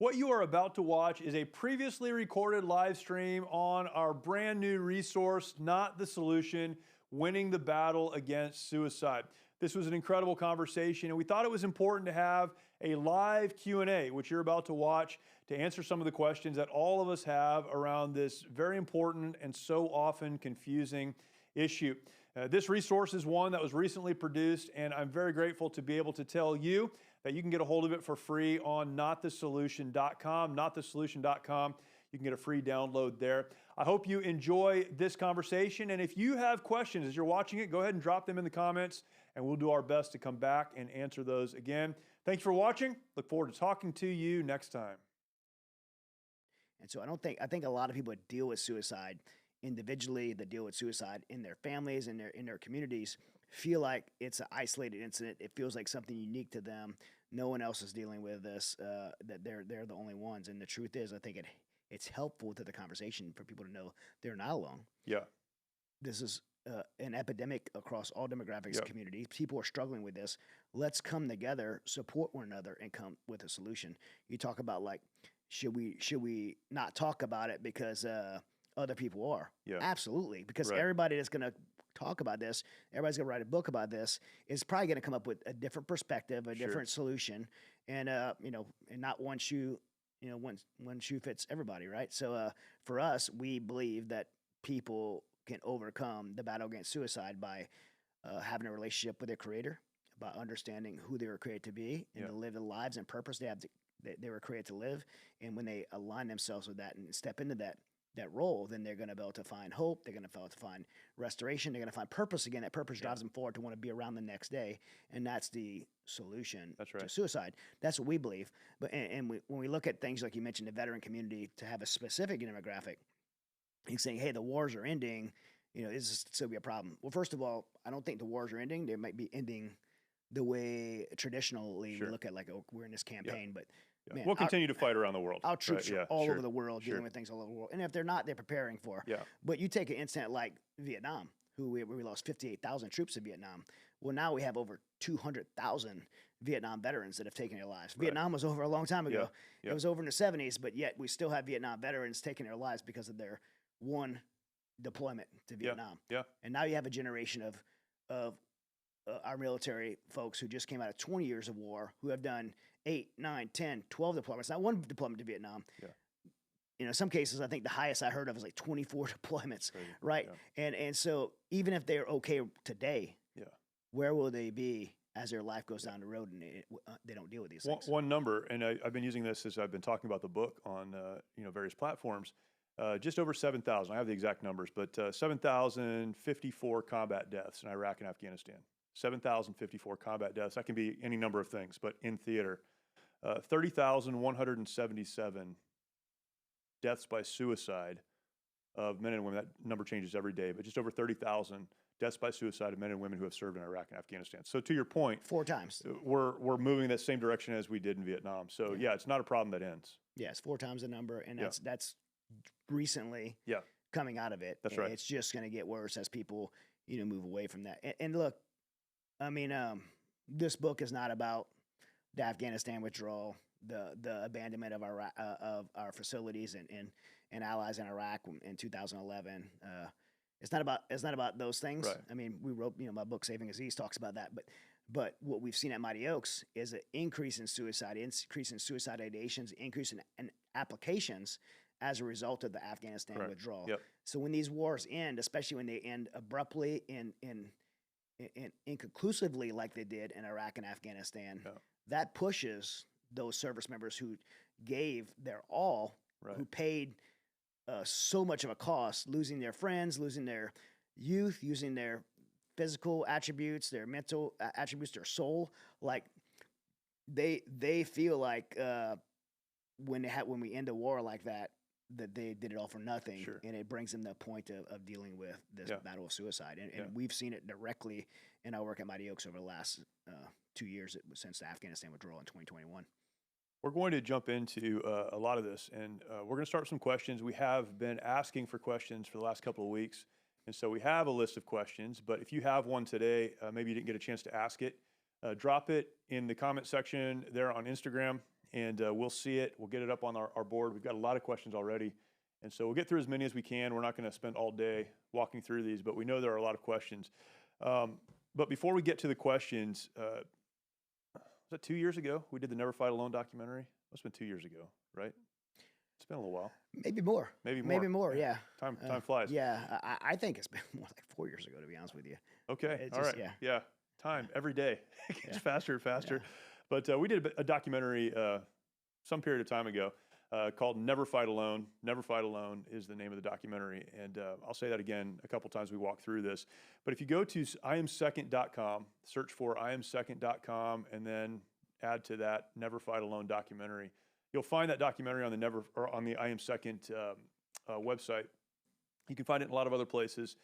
What you are about to watch is a previously recorded live stream on our brand new resource, Not the Solution, Winning the Battle Against Suicide. This was an incredible conversation, and we thought it was important to have a live Q&A, which you're about to watch, to answer some of the questions that all of us have around this very important and so often confusing issue. This resource is one that was recently produced, and I'm very grateful to be able to tell you that you can get a hold of it for free on notthesolution.com, notthesolution.com. You can get a free download there. I hope you enjoy this conversation, and if you have questions as you're watching it, go ahead and drop them in the comments, and we'll do our best to come back and answer those again. Thank you for watching. Look forward to talking to you next time. And so I think a lot of people that deal with suicide individually, that deal with suicide in their families, in their communities, feel like it's an isolated incident. It feels like something unique to them. No one else is dealing with this, that they're the only ones. And the truth is, I think it's helpful to the conversation for people to know they're not alone. Yeah. This is an epidemic across all demographics and communities. People are struggling with this. Let's come together, support one another, and come with a solution. You talk about, like, should we not talk about it because other people are? Yeah. Absolutely. Because everybody that's going to talk about this, everybody's going to write a book about this, is probably going to come up with a different perspective, a different solution, and and not one shoe, one shoe fits everybody, right? So for us, we believe that people can overcome the battle against suicide by having a relationship with their creator, by understanding who they were created to be and to live the lives and purpose they were created to live. And when they align themselves with that and step into that role, then they're going to be able to find hope. They're going to be able to find restoration. They're going to find purpose again. That purpose drives them forward to want to be around the next day. And that's the solution to suicide. That's what we believe. But when we look at things like you mentioned, the veteran community, to have a specific demographic, he's saying, hey, the wars are ending, is this still be a problem? Well, first of all, I don't think the wars are ending. They might be ending the way traditionally we look at, like, oh, we're in this campaign, but man, we'll continue to fight around the world. Our troops are all over the world, dealing with things all over the world. And if they're not, they're preparing for. Yeah. But you take an incident like Vietnam, where we lost 58,000 troops in Vietnam. Well, now we have over 200,000 Vietnam veterans that have taken their lives. Vietnam was over a long time ago. It was over in the 70s, but yet we still have Vietnam veterans taking their lives because of their one deployment to Vietnam. Yeah. And now you have a generation of our military folks who just came out of 20 years of war, who have done 8, 9, 10, 12 deployments, not one deployment to Vietnam. Yeah. In some cases, I think the highest I heard of was like 24 deployments, right? Yeah. And so even if they're okay today, where will they be as their life goes down the road and they don't deal with these things? One number, and I've been using this as I've been talking about the book on various platforms, just over 7,000. I have the exact numbers, but 7,054 combat deaths in Iraq and Afghanistan. 7,054 combat deaths. That can be any number of things, but in theater. 30,177 deaths by suicide of men and women. That number changes every day, but just over 30,000 deaths by suicide of men and women who have served in Iraq and Afghanistan. So to your point, 4 times. We're moving that same direction as we did in Vietnam. So yeah, it's not a problem that ends. Yeah, it's 4 times the number, and that's recently coming out of it. That's right. It's just going to get worse as people move away from that. And look, I mean, this book is not about the Afghanistan withdrawal, the abandonment of our facilities and allies in Iraq in 2011. It's not about those things. Right. I mean, we wrote, my book Saving Aziz talks about that, but what we've seen at Mighty Oaks is an increase in suicide, increase in suicide ideations, increase in applications as a result of the Afghanistan withdrawal. Yep. So when these wars end, especially when they end abruptly and inconclusively like they did in Iraq and Afghanistan, that pushes those service members who gave their all, who paid so much of a cost, losing their friends, losing their youth, using their physical attributes, their mental attributes, their soul. Like they feel like when we end a war like that they did it all for nothing, and it brings them to the point of dealing with this battle of suicide. And we've seen it directly in our work at Mighty Oaks over the last 2 years since the Afghanistan withdrawal in 2021. We're going to jump into a lot of this, and we're going to start with some questions. We have been asking for questions for the last couple of weeks, and so we have a list of questions, but if you have one today, maybe you didn't get a chance to ask it, drop it in the comment section there on Instagram, and we'll see it. We'll get it up on our board. We've got a lot of questions already, and so we'll get through as many as we can. We're not going to spend all day walking through these, but we know there are a lot of questions. But before we get to the questions, was that 2 years ago we did the Never Fight Alone documentary? Must have been 2 years ago, right? It's been a little while. Maybe more. Maybe more. Yeah. Time flies. Yeah. I think it's been more like 4 years ago, to be honest with you. Okay. It's All just- right. yeah. Time every day. It gets Yeah. faster and faster. But we did a documentary some period of time ago called Never Fight Alone. Never Fight Alone is the name of the documentary. And I'll say that again a couple times we walk through this. But if you go to iamsecond.com, search for iamsecond.com, and then add to that Never Fight Alone documentary, you'll find that documentary on the I Am Second website. You can find it in a lot of other places.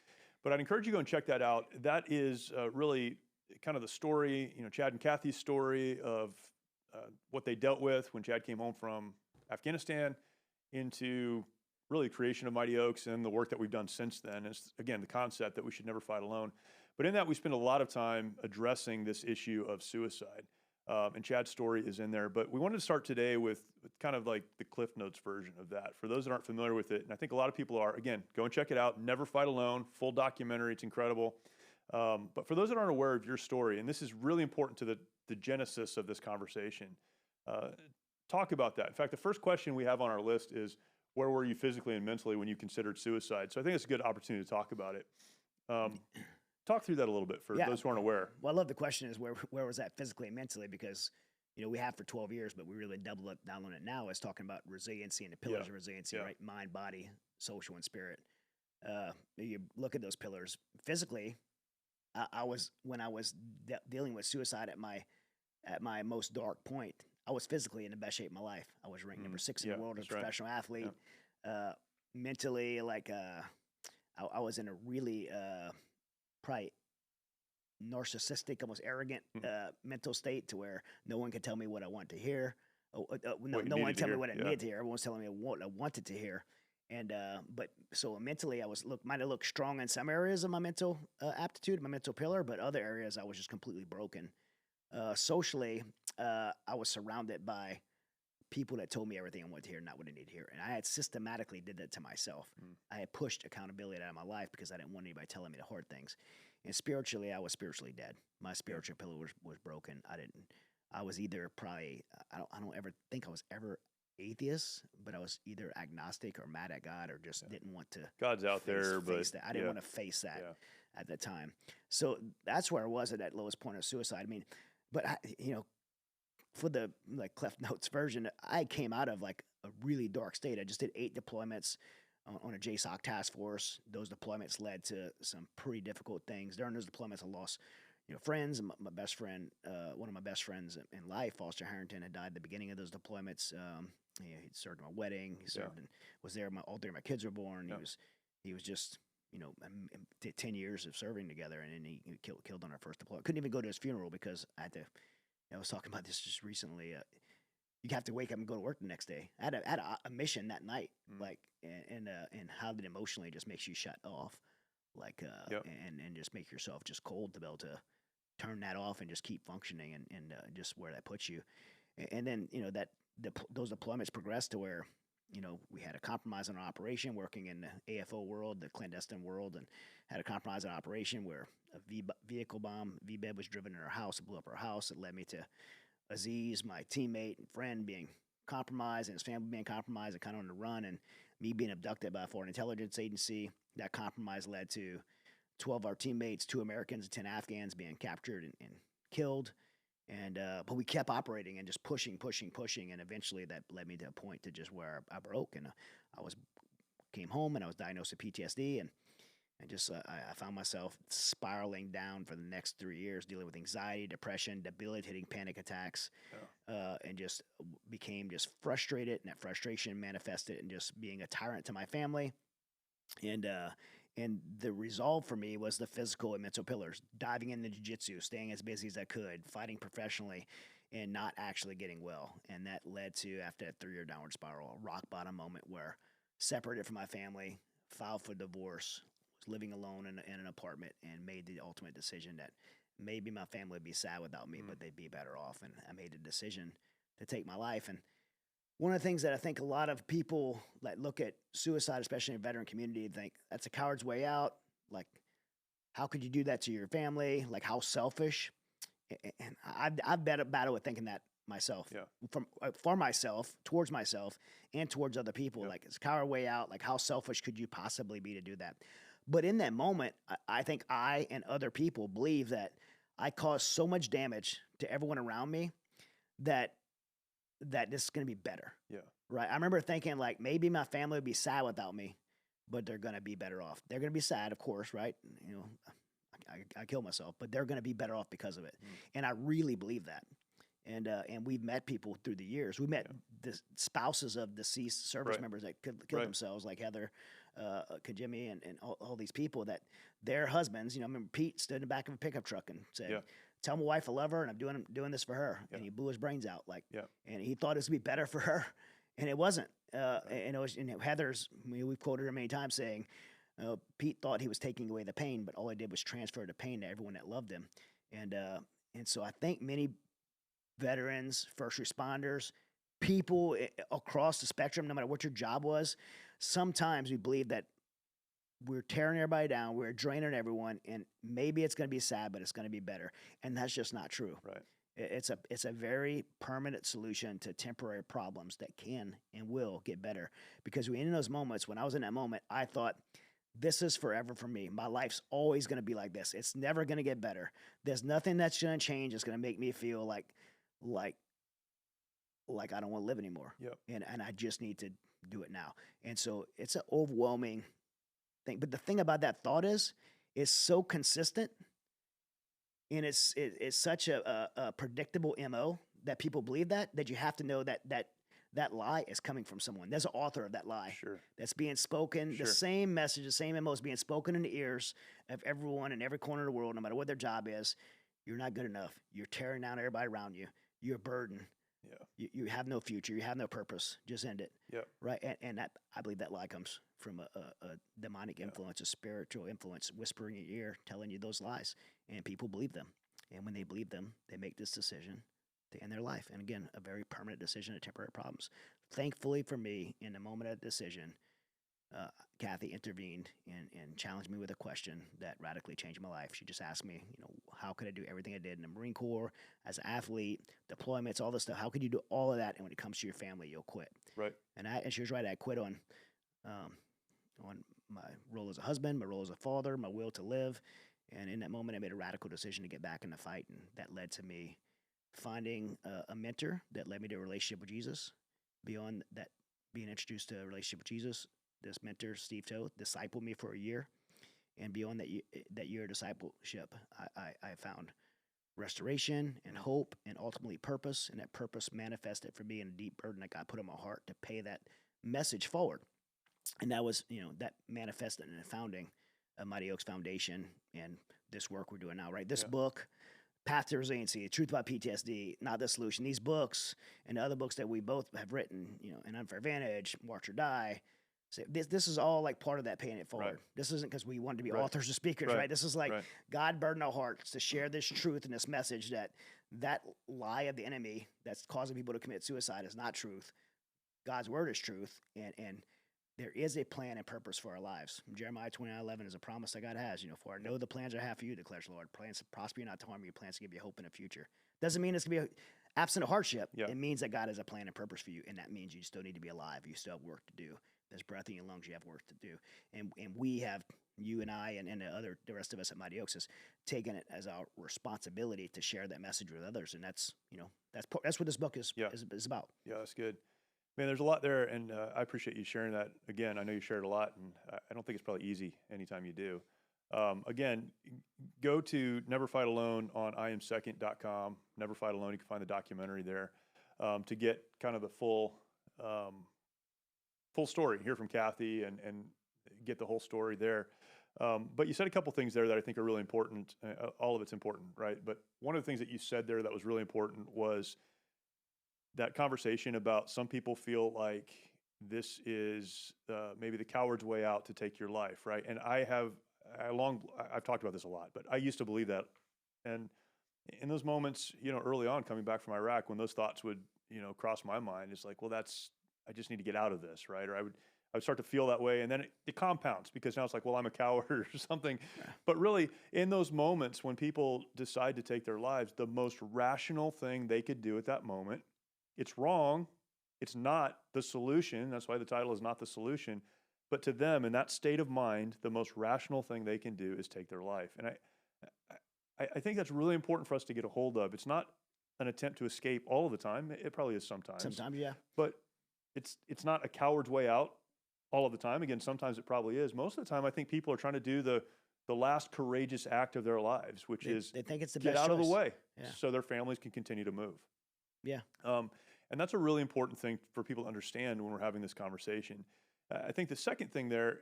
But I'd encourage you to go and check that out. That is really kind of the story, Chad and Kathy's story of what they dealt with when Chad came home from Afghanistan into really creation of Mighty Oaks and the work that we've done since then. And it's, again, the concept that we should never fight alone. But in that, we spend a lot of time addressing this issue of suicide. And Chad's story is in there. But we wanted to start today with kind of like the Cliff Notes version of that. For those that aren't familiar with it, and I think a lot of people are, again, go and check it out. Never Fight Alone, full documentary. It's incredible. But for those that aren't aware of your story, and this is really important to the genesis of this conversation, talk about that. In fact, the first question we have on our list is, where were you physically and mentally when you considered suicide? So I think it's a good opportunity to talk about it. Talk through that a little bit for those who aren't aware. Well, I love the question is where was that physically and mentally? Because, we have for 12 years, but we really double up down on it now as talking about resiliency and the pillars of resiliency, right? Mind, body, social, and spirit. You look at those pillars. Physically, when I was dealing with suicide at my most dark point, I was physically in the best shape of my life. I was ranked number 6 in the world as a professional athlete. Mentally, I was in a really probably narcissistic, almost arrogant mental state to where no one could tell me what I want to hear. No one tell me what I needed to hear. Everyone's telling me what I wanted to hear. And but so mentally, might have looked strong in some areas of my mental aptitude, my mental pillar, but other areas I was just completely broken. Socially, I was surrounded by people that told me everything I wanted to hear, not what I needed to hear, and I had systematically did that to myself. I had pushed accountability out of my life because I didn't want anybody telling me the hard things. And spiritually, I was spiritually dead. My spiritual pillar was broken. I was either probably I don't ever think I was ever atheist, but I was either agnostic or mad at God or just didn't want to. God's out there, but that. I didn't want to face that at the time. So that's where I was at that lowest point of suicide. I mean, but for the Cliff Notes version, I came out of like a really dark state. I just did 8 deployments on a JSOC task force. Those deployments led to some pretty difficult things. During those deployments, I lost friends. My best friend, one of my best friends in life, Foster Harrington, had died at the beginning of those deployments. He served at my wedding. He served and was there all day my kids were born. He was just 10 years of serving together, and then he killed on our first deployment. Couldn't even go to his funeral because I had to. I was talking about this just recently. You have to wake up and go to work the next day. I had a mission that night, and how that emotionally just makes you shut off, and just make yourself just cold to be able to turn that off and just keep functioning, and just where that puts you. And then those deployments progressed to where we had a compromise on our operation, working in the AFO world, the clandestine world, and had a compromise on operation where a vehicle bomb, VBED, was driven in our house. It blew up our house. It led me to Aziz, my teammate and friend, being compromised, and his family being compromised and kind of on the run, and me being abducted by a foreign intelligence agency. That compromise led to 12 of our teammates, 2 Americans and 10 Afghans being captured and killed. And but we kept operating and just pushing, and eventually that led me to a point to just where I broke, and came home and I was diagnosed with PTSD, and just I found myself spiraling down for the next 3 years, dealing with anxiety, depression, debilitating panic attacks, and just became just frustrated, and that frustration manifested in just being a tyrant to my family, and the resolve for me was the physical and mental pillars, diving into jiu-jitsu, staying as busy as I could, fighting professionally, and not actually getting well. And that led to, after that 3-year downward spiral, a rock bottom moment where separated from my family, filed for divorce, was living alone in an apartment, and made the ultimate decision that maybe my family would be sad without me, but they'd be better off. And I made a decision to take my life. And one of the things that I think a lot of people that look at suicide, especially in the veteran community, think that's a coward's way out. Like, how could you do that to your family? Like, how selfish. And I've been a battle with thinking that myself, Yeah. for myself, towards myself, and towards other people. Yep. Like, it's a coward way out. Like, how selfish could you possibly be to do that? But in that moment, I think I and other people believe that I caused so much damage to everyone around me that this is going to be better. Yeah. Right. I remember thinking, like, maybe my family would be sad without me, but they're going to be better off. They're going to be sad, of course, right? You know, I killed myself, but they're going to be better off because of it. And I really believe that. And we've met people through the years. We met the spouses of deceased service members that killed themselves, like Heather, Kajimi, and all these people that their husbands, you know, I remember Pete stood in the back of a pickup truck and said, tell my wife I love her and I'm doing this for her. And he blew his brains out. And he thought it was going to be better for her. And it wasn't. And it was, Heather's, we've quoted her many times saying, Pete thought he was taking away the pain, but all he did was transfer the pain to everyone that loved him. And so I think many veterans, first responders, people across the spectrum, no matter what your job was, sometimes we believe that we're tearing everybody down, we're draining everyone, and maybe it's going to be sad, but it's going to be better. And that's just not true. Right. It's a very permanent solution to temporary problems that can and will get better. Because in those moments, when I was in that moment, I thought, this is forever for me. My life's always going to be like this. It's never going to get better. There's nothing that's going to change. It's going to make me feel like I don't want to live anymore. And I just need to do it now. And so it's an overwhelming thing. But the thing about that thought is it's so consistent, and it's such a predictable MO that people believe that you have to know that lie is coming from someone. There's an author of that lie that's being spoken. The same message, the same MO is being spoken in the ears of everyone in every corner of the world, no matter what their job is. You're not good enough. You're tearing down everybody around you. You're a burden. You have no future. You have no purpose. Just end it. Right. And that, I believe that lie comes from a demonic influence, a spiritual influence, whispering in your ear, telling you those lies. And people believe them. And when they believe them, they make this decision to end their life. And again, a very permanent decision to temporary problems. Thankfully for me, in the moment of the decision, Kathy intervened and challenged me with a question that radically changed my life. She just asked me, how could I do everything I did in the Marine Corps, as an athlete, deployments, all this stuff? How could you do all of that? And when it comes to your family, you'll quit. Right. And she was right. I quit on my role as a husband, my role as a father, my will to live. And in that moment, I made a radical decision to get back in the fight. And that led to me finding a mentor that led me to a relationship with Jesus. Beyond that, being introduced to a relationship with Jesus, this mentor, Steve Toth, discipled me for a year. And beyond that year of discipleship, I found restoration and hope and ultimately purpose. And that purpose manifested for me in a deep burden that God put in my heart to pay that message forward. And that was, that manifested in the founding of Mighty Oaks Foundation and this work we're doing now, right? This book, Path to Resiliency, Truth About PTSD, Not the Solution, these books and the other books that we both have written, An Unfair Advantage, March or Die. So this is all like part of that paying it forward. Right. This isn't because we wanted to be authors or speakers, right? This is like God burdened our hearts to share this truth and this message that lie of the enemy that's causing people to commit suicide is not truth. God's word is truth, and there is a plan and purpose for our lives. Jeremiah 29:11 is a promise that God has. For I know the plans I have for you, declares the Lord. Plans to prosper you, not to harm you. Plans to give you hope in the future. Doesn't mean it's going to be absent of hardship. It means that God has a plan and purpose for you, and that means you still need to be alive. You still have work to do. There's breath in your lungs. You have work to do. And we have, you and I and the rest of us at Mighty Oaks has taken it as our responsibility to share that message with others. And that's what this book is about. Yeah, that's good. Man, there's a lot there, and I appreciate you sharing that. Again, I know you shared a lot, and I don't think it's probably easy anytime you do. Again, go to Never Fight Alone on IamSecond.com. Never Fight Alone. You can find the documentary there to get kind of the full story. Hear from Kathy and get the whole story there. But you said a couple things there that I think are really important. All of it's important, right? But one of the things that you said there that was really important was that conversation about some people feel like this is maybe the coward's way out to take your life, right? And I've talked about this a lot, but I used to believe that. And in those moments, early on coming back from Iraq, when those thoughts would cross my mind is like, well, I just need to get out of this, right? Or I would start to feel that way, and then it compounds because now it's like, well, I'm a coward or something. Yeah. But really, in those moments when people decide to take their lives, the most rational thing they could do at that moment, it's wrong. It's not the solution. That's why the title is Not the Solution. But to them, in that state of mind, the most rational thing they can do is take their life. And I think that's really important for us to get a hold of. It's not an attempt to escape all of the time. It probably is sometimes. Sometimes, yeah. But it's not a coward's way out all of the time. Again, sometimes it probably is. Most of the time, I think people are trying to do the last courageous act of their lives, which is they think it's the get best out of the choice. way Yeah. so their families can continue to move. Yeah. And that's a really important thing for people to understand when we're having this conversation. I think the second thing there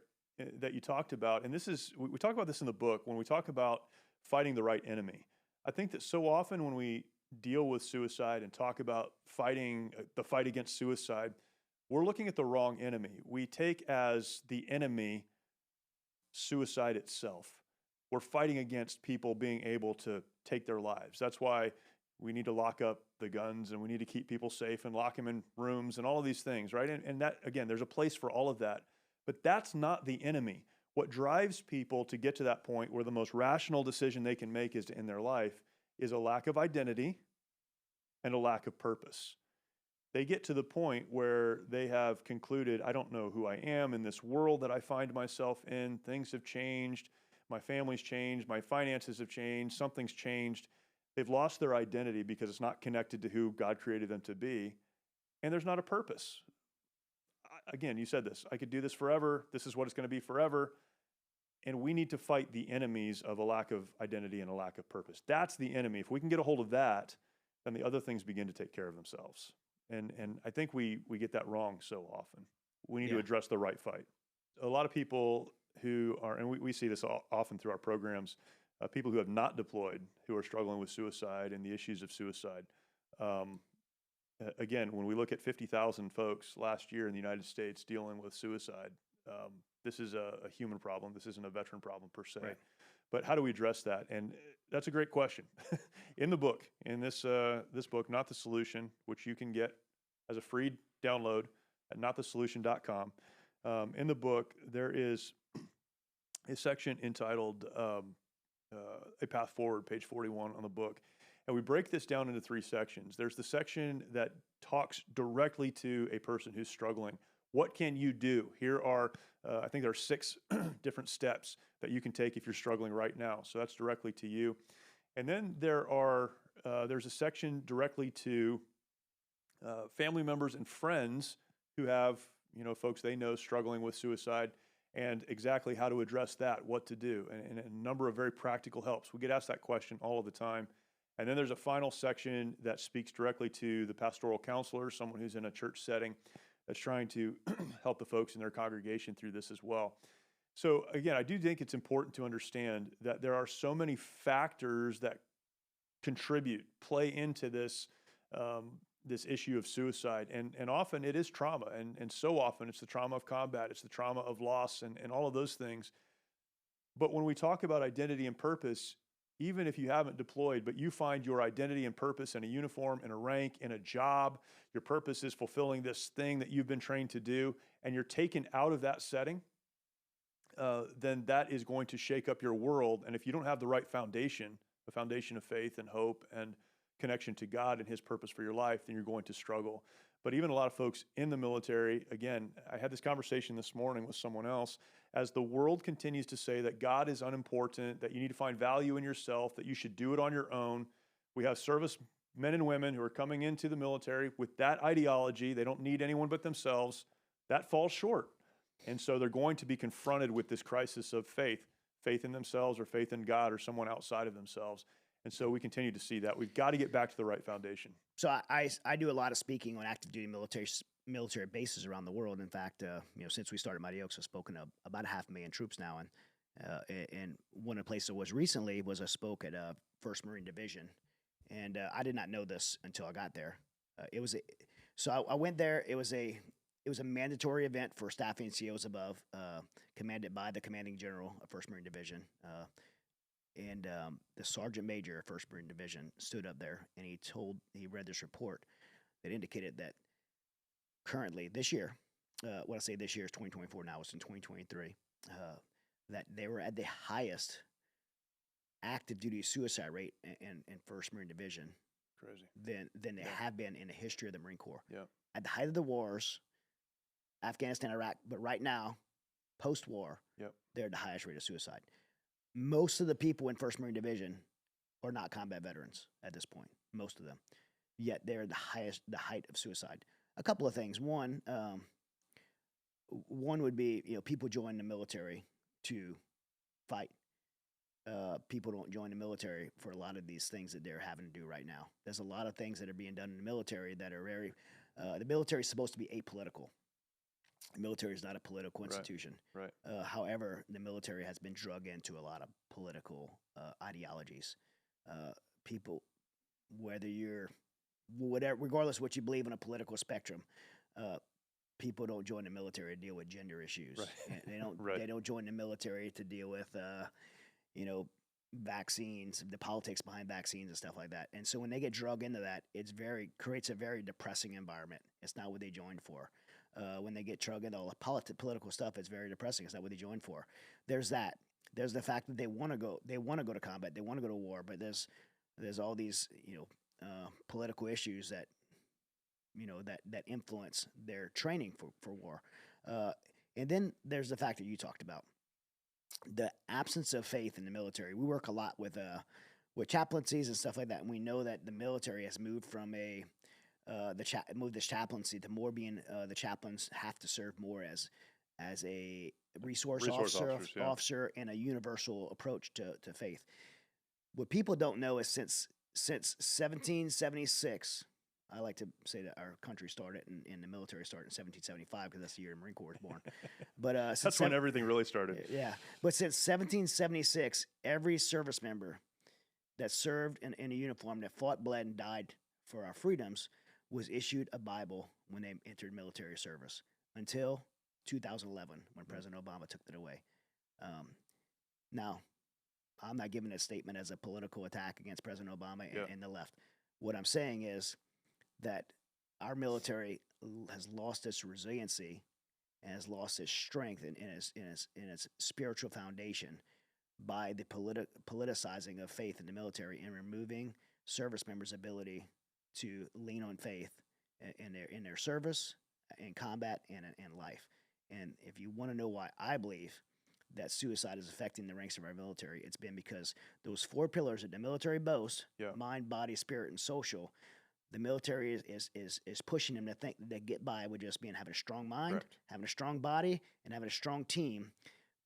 that you talked about, and this is, we talk about this in the book, when we talk about fighting the right enemy. I think that so often when we deal with suicide and talk about fighting the fight against suicide, we're looking at the wrong enemy. We take as the enemy suicide itself. We're fighting against people being able to take their lives. That's why we need to lock up the guns and we need to keep people safe and lock them in rooms and all of these things, right? And that, again, there's a place for all of that. But that's not the enemy. What drives people to get to that point where the most rational decision they can make is to end their life is a lack of identity and a lack of purpose. They get to the point where they have concluded, I don't know who I am in this world that I find myself in. Things have changed. My family's changed. My finances have changed. Something's changed. They've lost their identity because it's not connected to who God created them to be. And there's not a purpose. Again, you said this, I could do this forever. This is what it's going to be forever. And we need to fight the enemies of a lack of identity and a lack of purpose. That's the enemy. If we can get a hold of that, then the other things begin to take care of themselves. And I think we get that wrong so often. We need to address the right fight. A lot of people who are, and we see this often through our programs, people who have not deployed, who are struggling with suicide and the issues of suicide. Again, when we look at 50,000 folks last year in the United States dealing with suicide, this is a human problem. This isn't a veteran problem per se. Right. But how do we address that? And that's a great question. In the book, in this book, Not the Solution, which you can get as a free download at notthesolution.com, in the book, there is a section entitled A Path Forward, page 41 on the book. And we break this down into three sections. There's the section that talks directly to a person who's struggling. What can you do? Here are, I think there are 6 different steps that you can take if you're struggling right now. So that's directly to you. And then there's a section directly to family members and friends who have, folks they know struggling with suicide, and exactly how to address that, what to do, and a number of very practical helps. We get asked that question all of the time. And then there's a final section that speaks directly to the pastoral counselor, someone who's in a church setting that's trying to help the folks in their congregation through this as well. So again, I do think it's important to understand that there are so many factors that play into this this issue of suicide, and often it is trauma, and so often it's the trauma of combat, it's the trauma of loss, and all of those things. But when we talk about identity and purpose, even if you haven't deployed, but you find your identity and purpose in a uniform, in a rank, in a job, your purpose is fulfilling this thing that you've been trained to do, and you're taken out of that setting, then that is going to shake up your world. And if you don't have the right foundation, the foundation of faith and hope and connection to God and His purpose for your life, then you're going to struggle. But even a lot of folks in the military, again, I had this conversation this morning with someone else, as the world continues to say that God is unimportant, that you need to find value in yourself, that you should do it on your own. We have service men and women who are coming into the military with that ideology. They don't need anyone but themselves. That falls short. And so they're going to be confronted with this crisis of faith in themselves or faith in God or someone outside of themselves. And so we continue to see that. We've got to get back to the right foundation. So I do a lot of speaking on active duty military bases around the world. In fact, since we started Mighty Oaks, I've spoken to about 500,000 troops now. And one of the places I was recently was I spoke at 1st Marine Division. And I did not know this until I got there. I went there. It was a mandatory event for staff NCOs above, commanded by the commanding general of 1st Marine Division. And the sergeant major of 1st Marine Division stood up there and he read this report. that indicated that currently this year, when I say this year is 2024, now it's in 2023, that they were at the highest active duty suicide rate in 1st Marine Division Crazy. than they have been in the history of the Marine Corps. Yeah. At the height of the wars, Afghanistan, Iraq, but right now, post-war, Yep. they're at the highest rate of suicide. Most of the people in 1st Marine Division are not combat veterans at this point, most of them. Yet they're at the height of suicide. A couple of things. One would be, people join the military to fight. People don't join the military for a lot of these things that they're having to do right now. There's a lot of things that are being done in the military that are very, the military is supposed to be apolitical. The military is not a political institution. Right. However, the military has been drug into a lot of political ideologies. People, regardless of what you believe on a political spectrum, people don't join the military to deal with gender issues. Right. They don't. Right. They don't join the military to deal with, vaccines, the politics behind vaccines and stuff like that. And so when they get drug into that, creates a very depressing environment. It's not what they joined for. When they get drug into all the political stuff, it's very depressing. It's not what they joined for. There's that. There's the fact that they want to go to combat. They want to go to war, but there's all these political issues that that influence their training for war. And then there's the fact that you talked about, the absence of faith in the military. We work a lot with chaplaincies and stuff like that, and we know that the military has moved from this chaplaincy to more being the chaplains have to serve more as a resource officer and a universal approach to faith. What people don't know is since 1776, I like to say that our country started and the military started in 1775 because that's the year the Marine Corps was born. But that's when everything really started. Yeah, but since 1776, every service member that served in a uniform, that fought, bled, and died for our freedoms, was issued a Bible when they entered military service until 2011 when President Obama took it away. Now, I'm not giving this statement as a political attack against President Obama and the left. What I'm saying is that our military has lost its resiliency and has lost its strength in its spiritual foundation by the politicizing of faith in the military and removing service members' ability to lean on faith in their service, in combat, and in life. And if you want to know why I believe that suicide is affecting the ranks of our military, it's been because those 4 pillars that the military boasts, mind, body, spirit, and social, the military is pushing them to think that they get by with just having a strong mind, having a strong body, and having a strong team.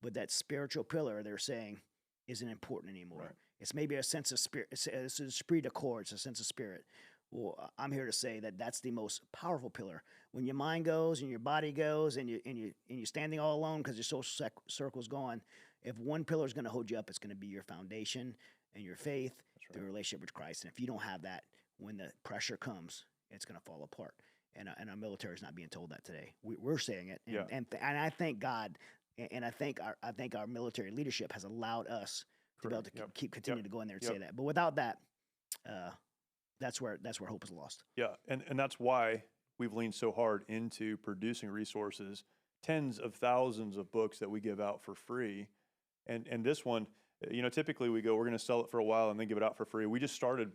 But that spiritual pillar, they're saying, isn't important anymore. Right. It's maybe a sense of spirit. It's a esprit de corps. It's a sense of spirit. Well, I'm here to say that that's the most powerful pillar. When your mind goes and your body goes and you're standing all alone because your social circle's gone, if one pillar is going to hold you up, it's going to be your foundation and your faith, the relationship with Christ. And if you don't have that, when the pressure comes, it's going to fall apart. And our military is not being told that today. We're saying it, and I thank God, and I think our military leadership has allowed us to be able to keep continuing to go in there and say that. But without that, that's where hope is lost. Yeah, and that's why we've leaned so hard into producing resources, tens of thousands of books that we give out for free, and this one, typically we're going to sell it for a while and then give it out for free. We just started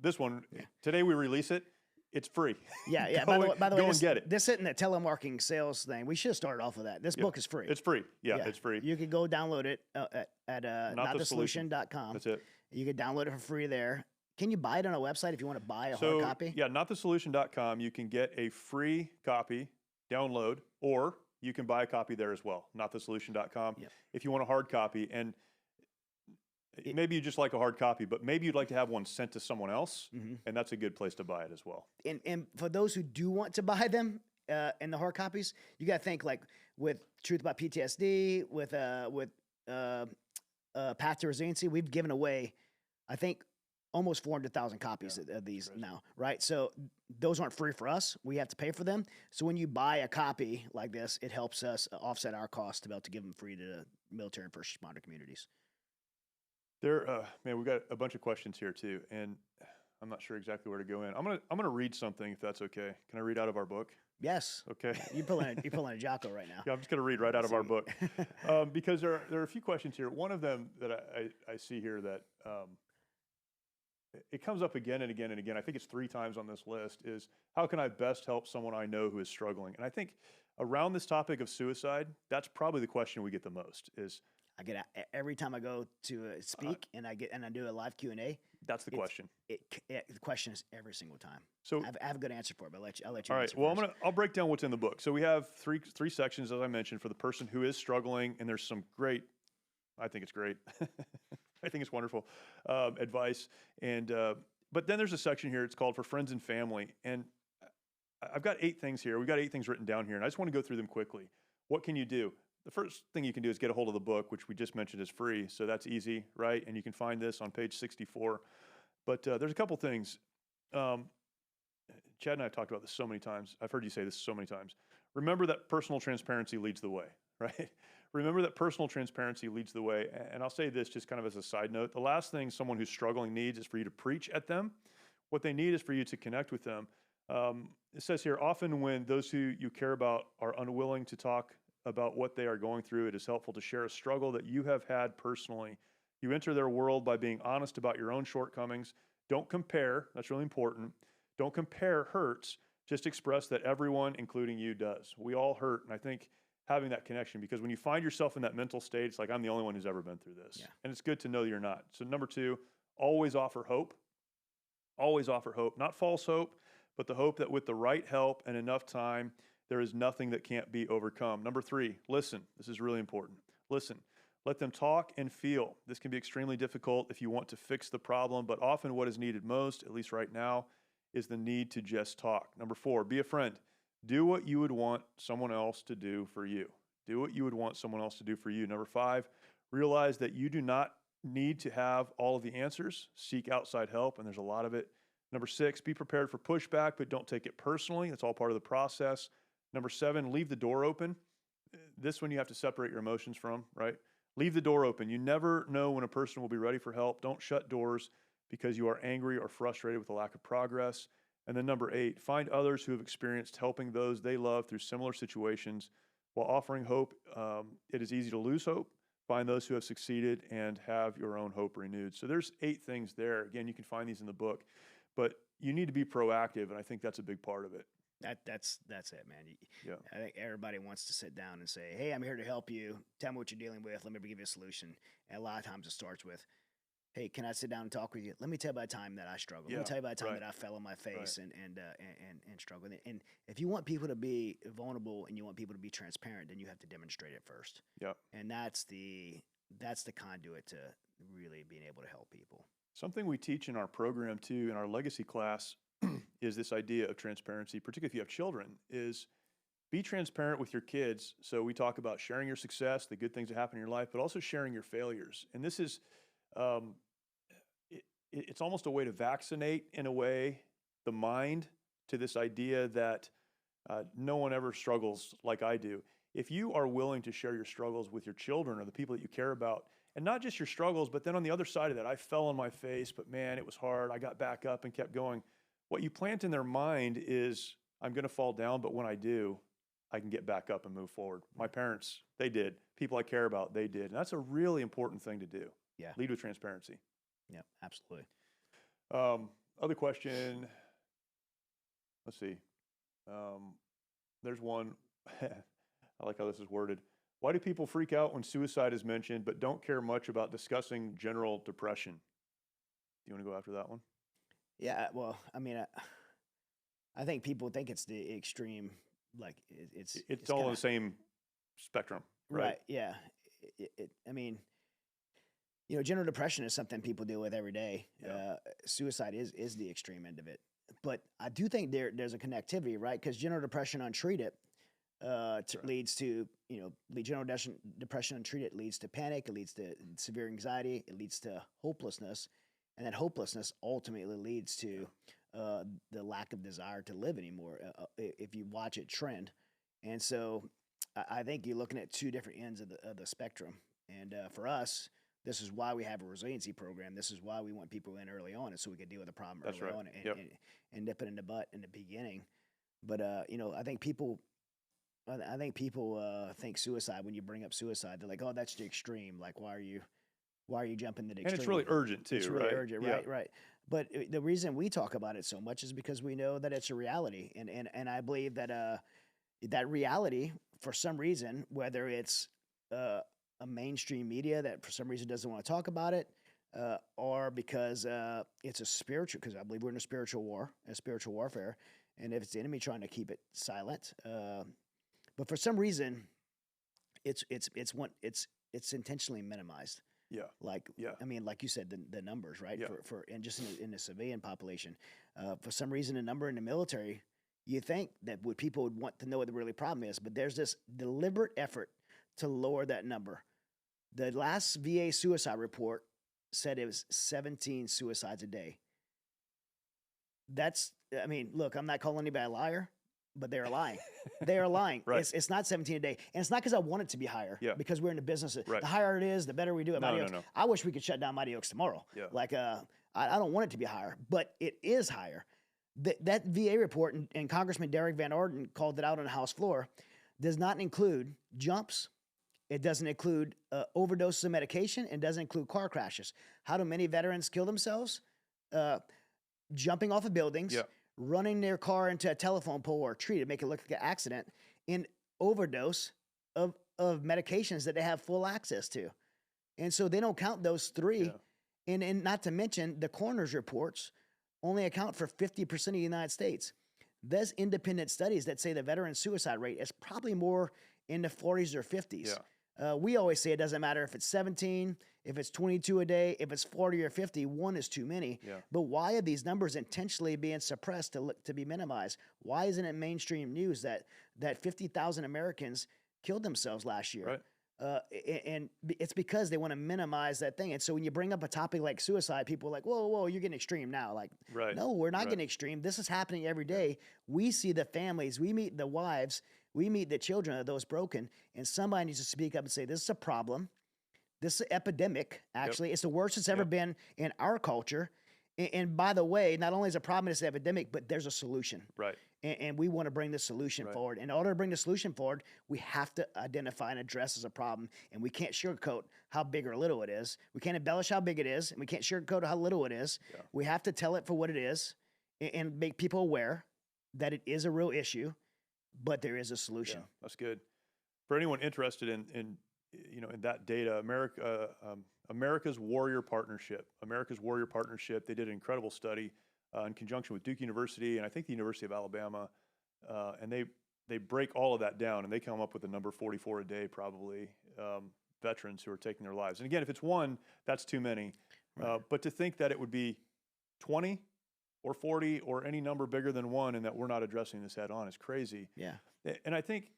this one today. We release it. It's free. Yeah. By the way, and get it. This isn't a telemarketing sales thing. We should have started off with that. This book is free. It's free. Yeah, it's free. You can go download it at notthesolution.com. That's it. You can download it for free there. Can you buy it on a website if you want to buy a hard copy? Yeah, notthesolution.com. You can get a free copy, download, or you can buy a copy there as well. Notthesolution.com. Yep. If you want a hard copy, and maybe you just like a hard copy, but maybe you'd like to have one sent to someone else, and that's a good place to buy it as well. And for those who do want to buy them in the hard copies, you got to think like with Truth About PTSD, with Path to Resiliency, we've given away, I think, almost 400,000 copies of these now, right? So those aren't free for us. We have to pay for them. So when you buy a copy like this, it helps us offset our costs to be able to give them free to the military and first responder communities. Man, we've got a bunch of questions here too. And I'm not sure exactly where to go in. I'm gonna read something if that's okay. Can I read out of our book? Yes. Okay. Yeah, you're pulling a Jocko right now. Yeah, I'm just gonna read right out of our See. book because there are a few questions here. One of them that I see here that it comes up again and again and again. I think it's 3 times on this list. Is how can I best help someone I know who is struggling? And I think around this topic of suicide, that's probably the question we get the most. Is I get every time I go to speak and I do a live Q&A. that's the question. The question is every single time. So I have a good answer for it, but I'll let you. all right. answer Well, first. I'll break down what's in the book. So we have three sections, as I mentioned, for the person who is struggling, and there's some great. I think it's great. I think it's wonderful advice, and but then there's a section here. It's called for friends and family, and I've got 8 things here. We've got 8 things written down here, and I just want to go through them quickly. What can you do? The first thing you can do is get a hold of the book, which we just mentioned is free, so that's easy, right? And you can find this on page 64. But there's a couple things. Chad and I have talked about this so many times. I've heard you say this so many times. Remember that personal transparency leads the way, right? Remember that personal transparency leads the way. And I'll say this just kind of as a side note. The last thing someone who's struggling needs is for you to preach at them. What they need is for you to connect with them. It says here, often when those who you care about are unwilling to talk about what they are going through, it is helpful to share a struggle that you have had personally. You enter their world by being honest about your own shortcomings. Don't compare. That's really important. Don't compare hurts. Just express that everyone, including you, does. We all hurt. And I think having that connection, because when you find yourself in that mental state, it's like, I'm the only one who's ever been through this. Yeah. And it's good to know you're not. So number 2, always offer hope. Always offer hope. Not false hope, but the hope that with the right help and enough time, there is nothing that can't be overcome. Number 3, listen. This is really important. Listen. Let them talk and feel. This can be extremely difficult if you want to fix the problem, but often what is needed most, at least right now, is the need to just talk. Number 4, be a friend. Do what you would want someone else to do for you. Do what you would want someone else to do for you. Number 5, realize that you do not need to have all of the answers. Seek outside help, and there's a lot of it. Number 6, be prepared for pushback, but don't take it personally. That's all part of the process. Number 7, leave the door open. This one you have to separate your emotions from, right? Leave the door open. You never know when a person will be ready for help. Don't shut doors because you are angry or frustrated with the lack of progress. And then number 8, find others who have experienced helping those they love through similar situations. While offering hope, it is easy to lose hope. Find those who have succeeded and have your own hope renewed. So there's 8 things there. Again, you can find these in the book, but you need to be proactive, and I think that's a big part of it. That's it, man. Yeah. I think everybody wants to sit down and say, "Hey, I'm here to help you. Tell me what you're dealing with. Let me give you a solution." And a lot of times it starts with, "Hey, can I sit down and talk with you? Let me tell you about a time that I struggled. Let me tell you about a time that I fell on my face and struggled." And if you want people to be vulnerable and you want people to be transparent, then you have to demonstrate it first. Yeah. And that's the conduit to really being able to help people. Something we teach in our program too, in our legacy class, is this idea of transparency, particularly if you have children, is be transparent with your kids. So we talk about sharing your success, the good things that happen in your life, but also sharing your failures. And this is, it's almost a way to vaccinate, in a way, the mind to this idea that no one ever struggles like I do. If you are willing to share your struggles with your children or the people that you care about, and not just your struggles, but then on the other side of that, I fell on my face, but man, it was hard. I got back up and kept going. What you plant in their mind is, I'm going to fall down, but when I do, I can get back up and move forward. My parents, they did. People I care about, they did. And that's a really important thing to do. Yeah. Lead with transparency. Yeah, absolutely. Other question. Let's see. There's one. I like how this is worded. Why do people freak out when suicide is mentioned, but don't care much about discussing general depression? Do you want to go after that one? Yeah, well, I mean, I think people think it's the extreme, like it's all on kinda, the same spectrum, right? Yeah. I mean, general depression is something people deal with every day. Yeah. Suicide is the extreme end of it. But I do think there's a connectivity, right? Because general depression untreated leads to, general depression untreated leads to panic, it leads to severe anxiety, it leads to hopelessness. And that hopelessness ultimately leads to the lack of desire to live anymore if you watch it trend. And so I think you're looking at 2 different ends of the spectrum. And for us, This is why we have a resiliency program. This is why we want people in early on, and so we can deal with the problem That's early right. on and, Yep. and nip it in the butt in the beginning. But I think people. I think people think suicide when you bring up suicide. They're like, "Oh, that's the extreme. Like, why are you jumping to the And extreme?" it's really urgent too, It's really right? urgent, Yeah. right? But the reason we talk about it so much is because we know that it's a reality, and I believe that that reality, for some reason, whether it's a mainstream media that for some reason doesn't want to talk about it, or because it's a spiritual, because I believe we're in a spiritual war, a spiritual warfare, and if it's the enemy trying to keep it silent, but for some reason, it's intentionally minimized. Yeah. Like, Yeah. I mean, like you said, the numbers, right? Yeah. For and just in the civilian population, for some reason, the number in the military, you think that people would want to know what the really problem is, but there's this deliberate effort to lower that number. The last VA suicide report said it was 17 suicides a day. I mean, look, I'm not calling anybody a liar, but they're lying. They are lying. Right. It's not 17 a day. And it's not because I want it to be higher. Yeah. Because we're in the business. Right. The higher it is, the better we do at No, Mighty no, Oaks. no. I wish we could shut down Mighty Oaks tomorrow. Yeah. Like, I don't want it to be higher, but it is higher. That VA report, and Congressman Derek Van Orden called it out on the House floor, does not include jumps. It doesn't include overdoses of medication. It doesn't include car crashes. How do many veterans kill themselves? Jumping off of buildings, Yeah. running their car into a telephone pole or a tree to make it look like an accident, and overdose of medications that they have full access to. And so they don't count those three. Yeah. And not to mention the coroner's reports only account for 50% of the United States. There's independent studies that say the veteran suicide rate is probably more in the 40s or 50s. Yeah. We always say it doesn't matter if it's 17, if it's 22 a day, if it's 40 or 50, one is too many. Yeah. But why are these numbers intentionally being suppressed to be minimized? Why isn't it mainstream news that 50,000 Americans killed themselves last year? Right. And it's because they want to minimize that thing. And so when you bring up a topic like suicide, people are like, whoa, you're getting extreme now. Like, Right. no, we're not Right. getting extreme. This is happening every day. We see the families, we meet the wives, we meet the children of those broken, and somebody needs to speak up and say, this is a problem. This is an epidemic, actually. It's the worst it's ever been in our culture. And by the way, not only is it a problem, it's an epidemic, but there's a solution. Right. And we want to bring the solution Right. forward. In order to bring the solution forward, we have to identify and address as a problem. And we can't sugarcoat how big or little it is. We can't embellish how big it is, and we can't sugarcoat how little it is. Yeah. We have to tell it for what it is and make people aware that it is a real issue, but there is a solution. Yeah, that's good. For anyone interested in that data, America's Warrior Partnership. They did an incredible study in conjunction with Duke University and I think the University of Alabama, and they break all of that down and they come up with the number 44 a day probably veterans who are taking their lives. And again, if it's one, that's too many. Right. But to think that it would be 20 or 40 or any number bigger than one and that we're not addressing this head on is crazy. Yeah. And I think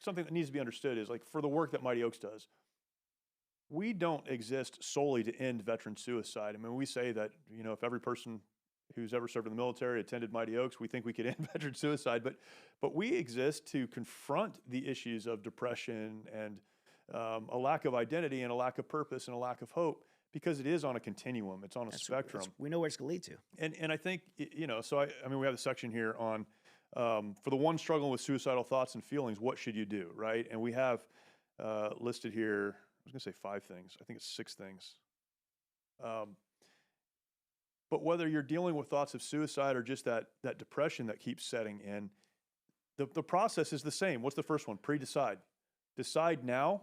something that needs to be understood is like for the work that Mighty Oaks does, we don't exist solely to end veteran suicide. I mean, we say that, if every person who's ever served in the military attended Mighty Oaks, we think we could end veteran suicide. But we exist to confront the issues of depression and a lack of identity and a lack of purpose and a lack of hope because it is on a continuum. It's on a spectrum. We know where it's going to lead to. And I think, so I mean, we have a section here on, for the one struggling with suicidal thoughts and feelings, what should you do, right? And we have listed here, I was going to say 5 things. I think it's 6 things. But whether you're dealing with thoughts of suicide or just that depression that keeps setting in, the process is the same. What's the first one? Pre-decide. Decide now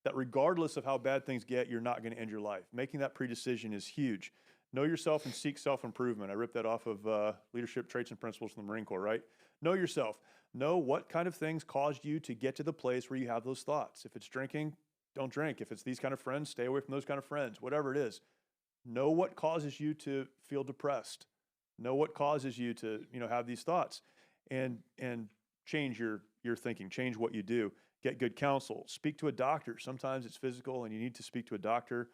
that regardless of how bad things get, you're not going to end your life. Making that pre-decision is huge. Know yourself and seek self-improvement. I ripped that off of Leadership Traits and Principles from the Marine Corps, right? Know yourself. Know what kind of things caused you to get to the place where you have those thoughts. If it's drinking, don't drink. If it's these kind of friends, stay away from those kind of friends, whatever it is. Know what causes you to feel depressed. Know what causes you to, have these thoughts and change your thinking, change what you do. Get good counsel. Speak to a doctor. Sometimes it's physical and you need to speak to a doctor.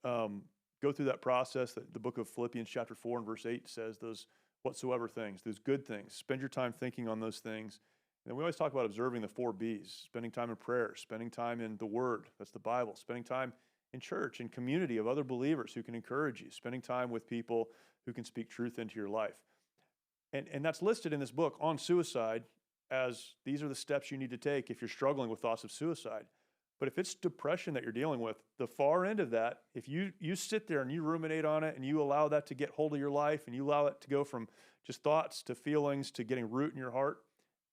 Go through that process. The book of Philippians chapter 4 and verse 8 says those whatsoever things, those good things. Spend your time thinking on those things. And we always talk about observing the 4 B's, spending time in prayer, spending time in the Word, that's the Bible, spending time in church and community of other believers who can encourage you, spending time with people who can speak truth into your life. And that's listed in this book on suicide as these are the steps you need to take if you're struggling with thoughts of suicide. But if it's depression that you're dealing with, the far end of that, if you sit there and you ruminate on it and you allow that to get hold of your life and you allow it to go from just thoughts to feelings to getting root in your heart,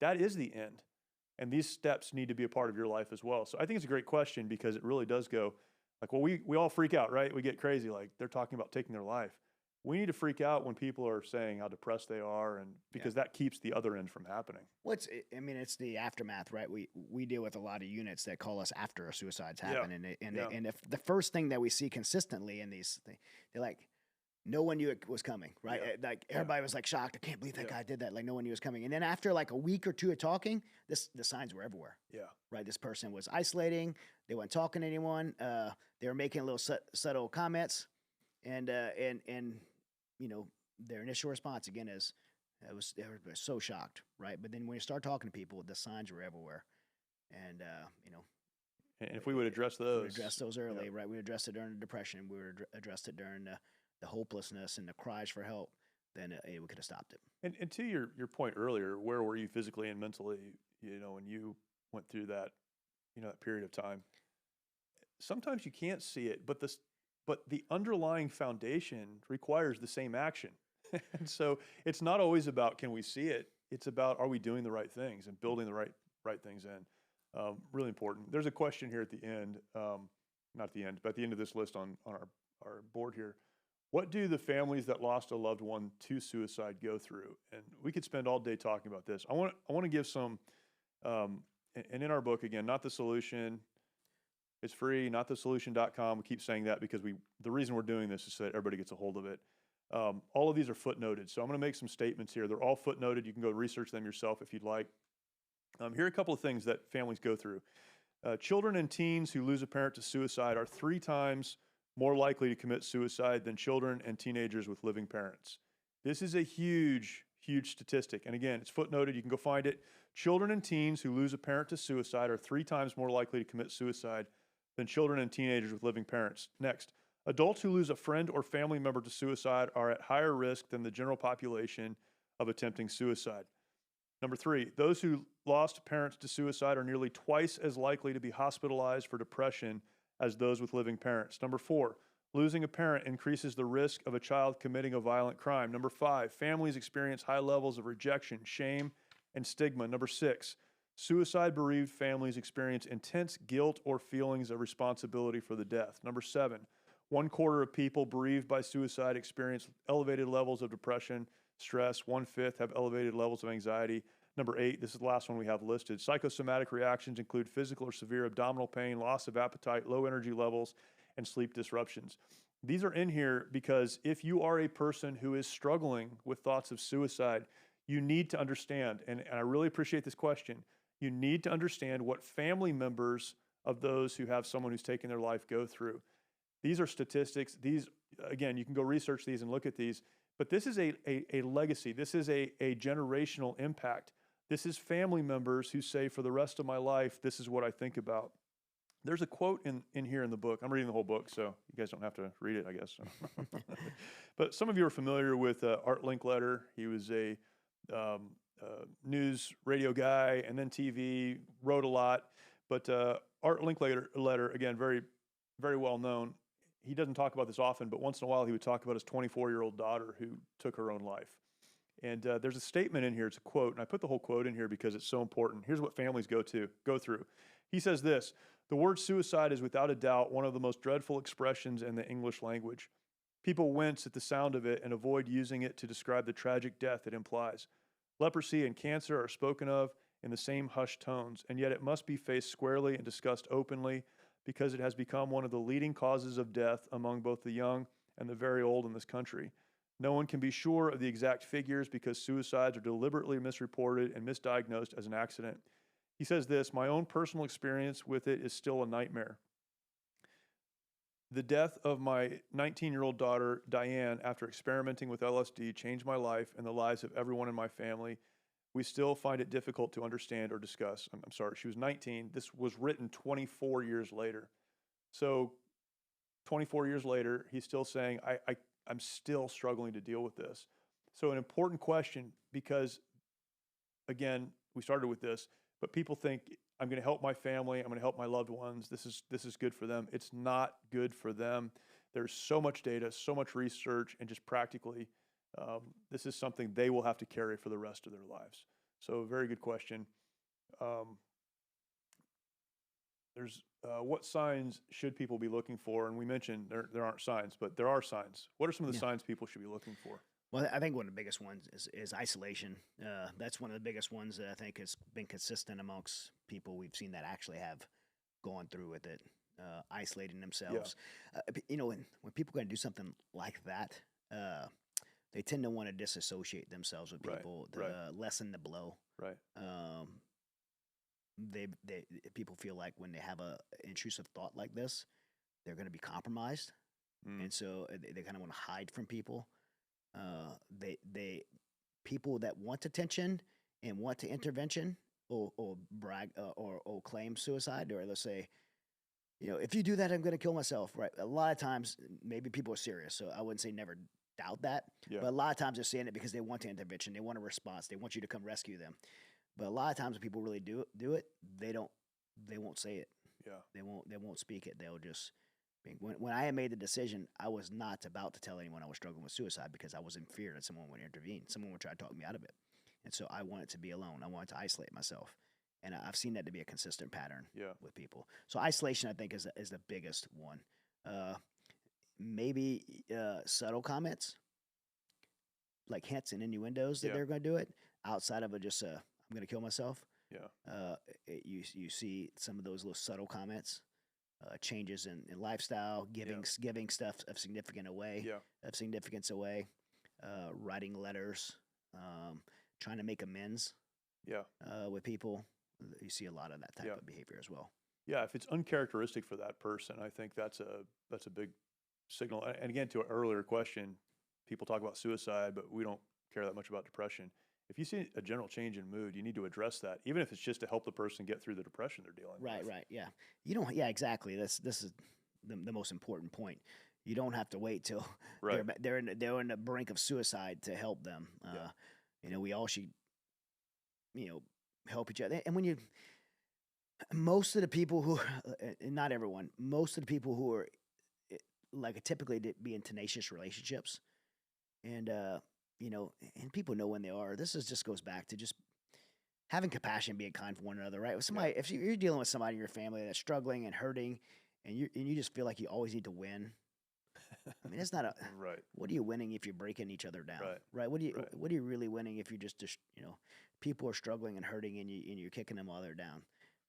that is the end. And these steps need to be a part of your life as well. So I think it's a great question because it really does go like, well, we all freak out, right? We get crazy. Like they're talking about taking their life. We need to freak out when people are saying how depressed they are, and because that keeps the other end from happening. Well, it's the aftermath, right? We deal with a lot of units that call us after a suicide's happened, and if the first thing that we see consistently in these, they're like, no one knew it was coming, right? Like everybody was like shocked. I can't believe that guy did that. Like no one knew it was coming. And then after like a week or two of talking, the signs were everywhere. Yeah. Right. This person was isolating. They weren't talking to anyone. They were making little subtle comments, and you know, their initial response again is, they were so shocked, right? But then when you start talking to people, the signs were everywhere, and you know. And if we would address those, early, right? We addressed it during the depression. We would addressed it during the hopelessness and the cries for help. Then we could have stopped it. And to your point earlier, where were you physically and mentally? You know, when you went through that, that period of time. Sometimes you can't see it, but the underlying foundation requires the same action. And so it's not always about can we see it? It's about are we doing the right things and building the right things in. Really important. There's a question here at the end, not at the end, but at the end of this list on our board here. What do the families that lost a loved one to suicide go through? And we could spend all day talking about this. I want to give some, and in our book, again, Not the Solution. It's free, notthesolution.com. We keep saying that because the reason we're doing this is so that everybody gets a hold of it. All of these are footnoted, so I'm going to make some statements here. They're all footnoted. You can go research them yourself if you'd like. Here are a couple of things that families go through. Children and teens who lose a parent to suicide are 3 times more likely to commit suicide than children and teenagers with living parents. This is a huge, huge statistic. And again, it's footnoted. You can go find it. Children and teens who lose a parent to suicide are 3 times more likely to commit suicide than children and teenagers with living parents. Next, adults who lose a friend or family member to suicide are at higher risk than the general population of attempting suicide. Number 3, those who lost parents to suicide are nearly twice as likely to be hospitalized for depression as those with living parents. Number 4, losing a parent increases the risk of a child committing a violent crime. Number 5, families experience high levels of rejection, shame, and stigma. Number 6, suicide-bereaved families experience intense guilt or feelings of responsibility for the death. Number 7, 1/4 of people bereaved by suicide experience elevated levels of depression, stress. 1/5 have elevated levels of anxiety. Number 8, this is the last one we have listed. Psychosomatic reactions include physical or severe abdominal pain, loss of appetite, low energy levels, and sleep disruptions. These are in here because if you are a person who is struggling with thoughts of suicide, you need to understand, and I really appreciate this question, you need to understand what family members of those who have someone who's taken their life go through. These are statistics. These, again, you can go research these and look at these, but this is a legacy. This is a generational impact. This is family members who say, for the rest of my life, this is what I think about. There's a quote in here in the book. I'm reading the whole book, so you guys don't have to read it, I guess. But some of you are familiar with Art Linkletter. He was a news radio guy and then TV, wrote a lot. But Art Linkletter, again, very, very well known. He doesn't talk about this often, but once in a while he would talk about his 24-year-old daughter who took her own life. And there's a statement in here, it's a quote, and I put the whole quote in here because it's so important. Here's what families go through. He says this: "The word suicide is without a doubt one of the most dreadful expressions in the English language. People wince at the sound of it and avoid using it to describe the tragic death it implies. Leprosy and cancer are spoken of in the same hushed tones, and yet it must be faced squarely and discussed openly because it has become one of the leading causes of death among both the young and the very old in this country. No one can be sure of the exact figures because suicides are deliberately misreported and misdiagnosed as an accident." He says this: "My own personal experience with it is still a nightmare. The death of my 19-year-old daughter, Diane, after experimenting with LSD, changed my life and the lives of everyone in my family. We still find it difficult to understand or discuss." I'm sorry, she was 19. This was written 24 years later. So 24 years later, he's still saying, I'm still struggling to deal with this. So an important question, because again, we started with this, but people think I'm going to help my family, I'm going to help my loved ones. This is good for them. It's not good for them. There's so much data, so much research, and just practically, this is something they will have to carry for the rest of their lives. So very good question. There's what signs should people be looking for? And we mentioned there aren't signs, but there are signs. What are some of the signs people should be looking for? Well, I think one of the biggest ones is isolation. That's one of the biggest ones that I think has been consistent amongst people we've seen that actually have gone through with it, isolating themselves. When people are going to do something like that, they tend to want to disassociate themselves with people, lessen the blow. Right. People feel like when they have a intrusive thought like this, they're going to be compromised, and so they kind of want to hide from people. People that want attention and want to intervention or brag or claim suicide, or they'll say, if you do that, I'm going to kill myself. Right? A lot of times, maybe people are serious, so I wouldn't say never doubt that. Yeah. But a lot of times they're saying it because they want the intervention, they want a response, they want you to come rescue them. But a lot of times when people really do it, they won't say it. Yeah. They won't speak it. They'll just. When I had made the decision, I was not about to tell anyone I was struggling with suicide because I was in fear that someone would intervene. Someone would try to talk me out of it. And so I wanted to be alone. I wanted to isolate myself. And I've seen that to be a consistent pattern with people. So isolation, I think, is the biggest one. Maybe subtle comments, like hints and innuendos that they're going to do it, outside of just I'm going to kill myself. Yeah. You see some of those little subtle comments. Changes in lifestyle, giving stuff of significance away, writing letters, trying to make amends with people. You see a lot of that type of behavior as well. Yeah, if it's uncharacteristic for that person, I think that's a big signal. And again, to an earlier question, people talk about suicide, but we don't care that much about depression. If you see a general change in mood, you need to address that, even if it's just to help the person get through the depression they're dealing with. Right, yeah. You don't. Yeah, exactly. This is the most important point. You don't have to wait till they're in the brink of suicide to help them. We all should, help each other. And when most of the people who, not everyone, most of the people who are like typically to be in tenacious relationships, and and people know when they are. This just goes back to just having compassion, being kind for one another, right? With somebody, if you're dealing with somebody in your family that's struggling and hurting, and you just feel like you always need to win. I mean, it's not a right. What are you winning if you're breaking each other down? Right. What are you really winning if you're just people are struggling and hurting and you're kicking them while they're down?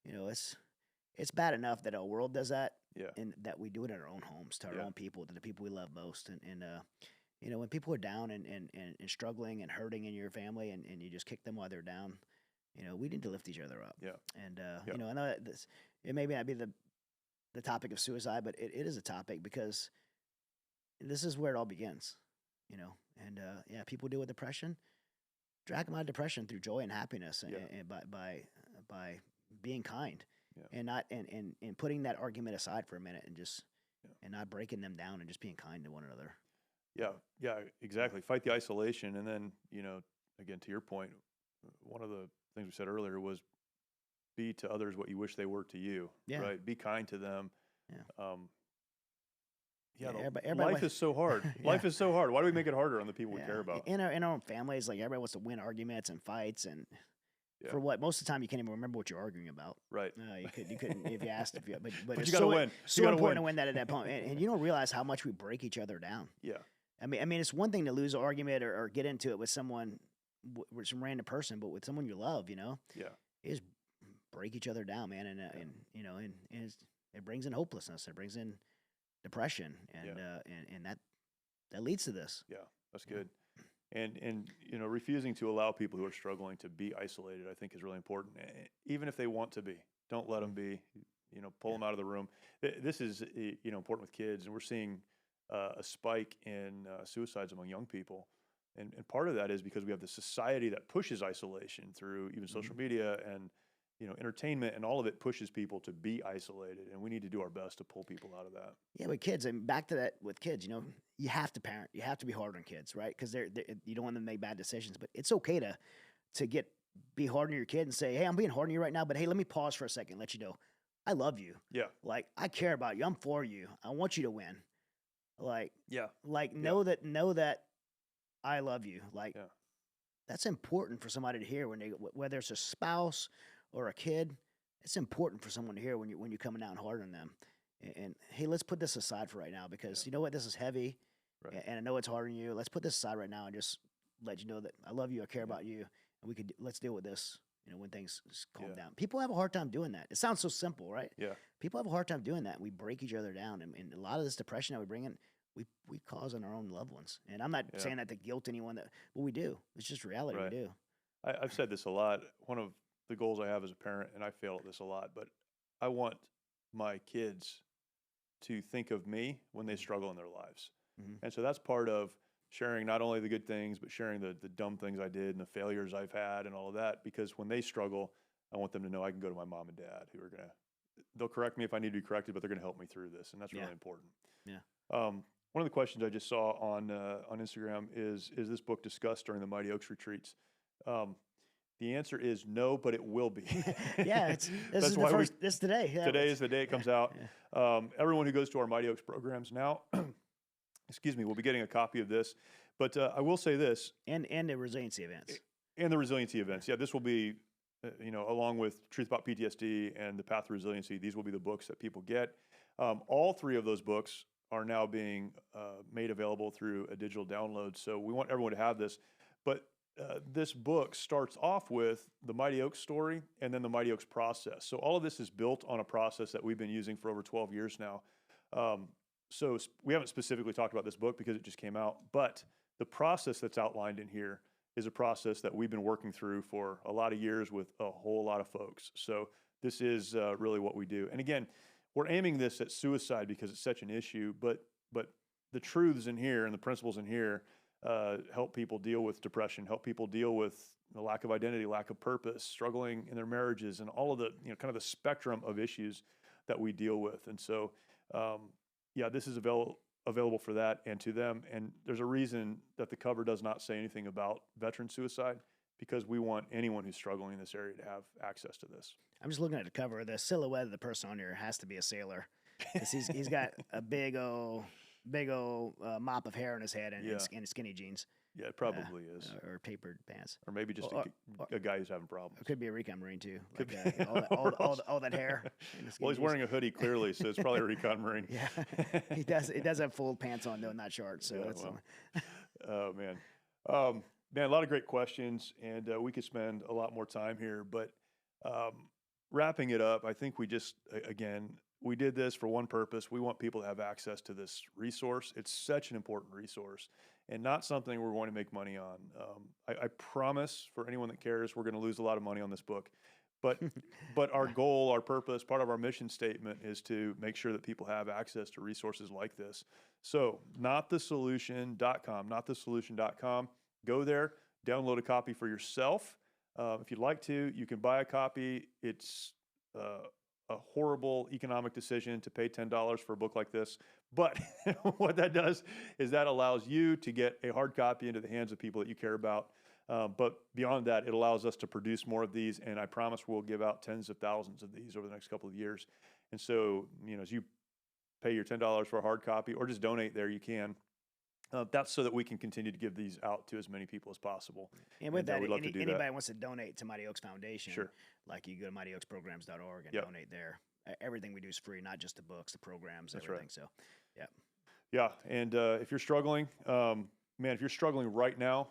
It's bad enough that our world does that, and that we do it in our own homes to our own people, to the people we love most, and when people are down and struggling and hurting in your family and you just kick them while they're down, we need to lift each other up. Yeah. And, I know that it may not be the topic of suicide, but it is a topic because this is where it all begins, and people deal with depression, drag them out of depression through joy and happiness and by being kind and not, and putting that argument aside for a minute and just, and not breaking them down and just being kind to one another. Yeah, exactly. Fight the isolation. And then, again, to your point, one of the things we said earlier was be to others what you wish they were to you, right? Be kind to them. Life is so hard. Life is so hard. Why do we make it harder on the people we care about? In our own families, like everybody wants to win arguments and fights and for what? Most of the time, you can't even remember what you're arguing about. Right. You couldn't if you asked. But you got to win. So important to win that at that point, and you don't realize how much we break each other down. Yeah. I mean, it's one thing to lose an argument or get into it with someone, with some random person, but with someone you love, you just break each other down, man, and it brings in hopelessness, it brings in depression, and that leads to this. Yeah, that's good. And refusing to allow people who are struggling to be isolated, I think, is really important. Even if they want to be, don't let them be. Pull them out of the room. This is important with kids, and we're seeing a spike in suicides among young people, and part of that is because we have the society that pushes isolation through even social media and entertainment and all of it pushes people to be isolated, and we need to do our best to pull people out of that. Yeah, with kids, and back to that with kids, you have to parent, you have to be hard on kids, right? Because you don't want them to make bad decisions, but it's okay to be hard on your kid and say, hey, I'm being hard on you right now, but hey, let me pause for a second, let you know, I love you. Yeah. Like, I care about you. I'm for you. I want you to win. Like, Yeah. Like, know that I love you. Like, that's important for somebody to hear whether it's a spouse or a kid. It's important for someone to hear when you're coming out and hard on them. And hey, let's put this aside for right now because you know what? This is heavy, and I know it's hard on you. Let's put this aside right now and just let you know that I love you. I care about you, and let's deal with this. When things calm down. People have a hard time doing that. It sounds so simple, right? Yeah. People have a hard time doing that. We break each other down, and a lot of this depression that we bring in, we cause on our own loved ones. And I'm not saying that to guilt anyone, but we do. It's just reality. Right. We do. I've said this a lot. One of the goals I have as a parent, and I fail at this a lot, but I want my kids to think of me when they struggle in their lives. Mm-hmm. And so that's part of sharing not only the good things, but sharing the dumb things I did and the failures I've had and all of that. Because when they struggle, I want them to know I can go to my mom and dad who are they'll correct me if I need to be corrected, but they're going to help me through this. And that's really important. Yeah. One of the questions I just saw on Instagram is this book discussed during the Mighty Oaks retreats? The answer is no, but it will be. Yeah, this today. Yeah, today is the day it comes out. Everyone who goes to our Mighty Oaks programs now, excuse me, will be getting a copy of this. But I will say this. And the resiliency events. And the resiliency events. Yeah, this will be, along with Truth About PTSD and The Path to Resiliency, these will be the books that people get. All three of those books are now being made available through a digital download. So we want everyone to have this. But this book starts off with the Mighty Oaks story and then the Mighty Oaks process. So all of this is built on a process that we've been using for over 12 years now. So we haven't specifically talked about this book because it just came out, but the process that's outlined in here is a process that we've been working through for a lot of years with a whole lot of folks. So this is really what we do. And again, we're aiming this at suicide because it's such an issue, but the truths in here and the principles in here help people deal with depression, help people deal with the lack of identity, lack of purpose, struggling in their marriages, and all of the kind of the spectrum of issues that we deal with. And so, this is available for that and to them. And there's a reason that the cover does not say anything about veteran suicide, because we want anyone who's struggling in this area to have access to this. I'm just looking at the cover. The silhouette of the person on here has to be a sailor, because he's got a big old mop of hair on his head and skinny jeans. Yeah, it probably is. Or tapered pants. Or maybe just a guy who's having problems. It could be a recon Marine too. Like, all that hair. Well, he's wearing a hoodie clearly, so it's probably a recon Marine. Yeah, he does have full pants on though, not shorts. So that's oh man, man, a lot of great questions, and we could spend a lot more time here. But wrapping it up, I think we did this for one purpose. We want people to have access to this resource. It's such an important resource and not something we're going to make money on. I promise, for anyone that cares, we're going to lose a lot of money on this book. But our goal, our purpose, part of our mission statement is to make sure that people have access to resources like this. So notthesolution.com. Go there, download a copy for yourself. If you'd like to, you can buy a copy. It's a horrible economic decision to pay $10 for a book like this. But what that does is that allows you to get a hard copy into the hands of people that you care about. But beyond that, it allows us to produce more of these. And I promise we'll give out tens of thousands of these over the next couple of years. And so, as you pay your $10 for a hard copy or just donate there, you can. That's so that we can continue to give these out to as many people as possible. And with that, anybody wants to donate to Mighty Oaks Foundation, sure. Like you go to mightyoaksprograms.org and donate there. Everything we do is free, not just the books, the programs, That's everything. Right. So, yeah. Yeah, and if you're struggling, if you're struggling right now,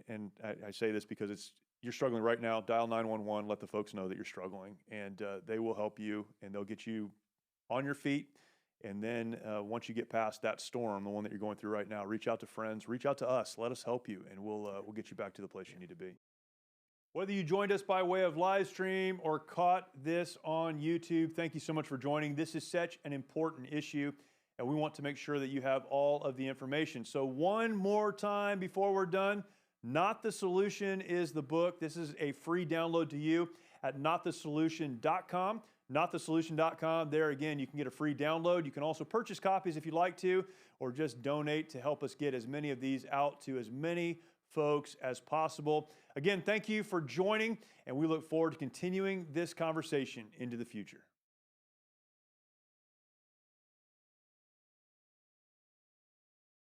and I say this because you're struggling right now, dial 911, let the folks know that you're struggling, and they will help you, and they'll get you on your feet. And then once you get past that storm, the one that you're going through right now, reach out to friends, reach out to us, let us help you, and we'll get you back to the place you need to be. Whether you joined us by way of live stream or caught this on YouTube, thank you so much for joining. This is such an important issue, and we want to make sure that you have all of the information. So one more time before we're done, Not the Solution is the book. This is a free download to you. at notthesolution.com. Notthesolution.com. There again, you can get a free download. You can also purchase copies if you'd like to, or just donate to help us get as many of these out to as many folks as possible. Again, thank you for joining, and we look forward to continuing this conversation into the future.